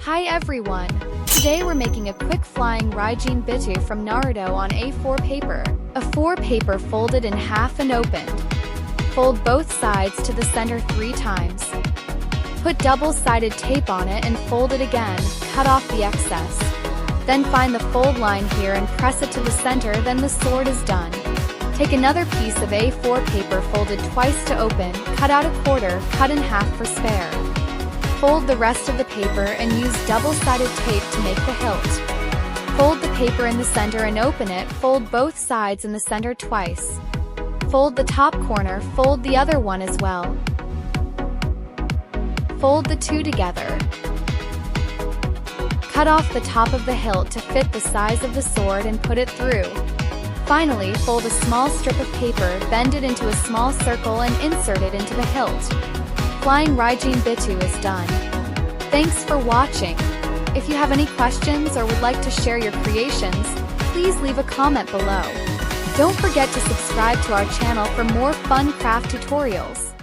Hi everyone! Today we're making a quick flying Raijin Bitu from Naruto on A4 paper. A4 paper folded in half and opened. Fold both sides to the center 3 times. Put double-sided tape on it and fold it again, cut off the excess. Then find the fold line here and press it to the center, then the sword is done. Take another piece of A4 paper folded twice to open, cut out a quarter, cut in half for spare. Fold the rest of the paper and use double-sided tape to make the hilt. Fold the paper in the center and open it, fold both sides in the center twice. Fold the top corner, fold the other one as well. Fold the two together. Cut off the top of the hilt to fit the size of the sword and put it through. Finally, fold a small strip of paper, bend it into a small circle and insert it into the hilt. Flying Raijin Bitu is done. Thanks for watching. If you have any questions or would like to share your creations, please leave a comment below. Don't forget to subscribe to our channel for more fun craft tutorials.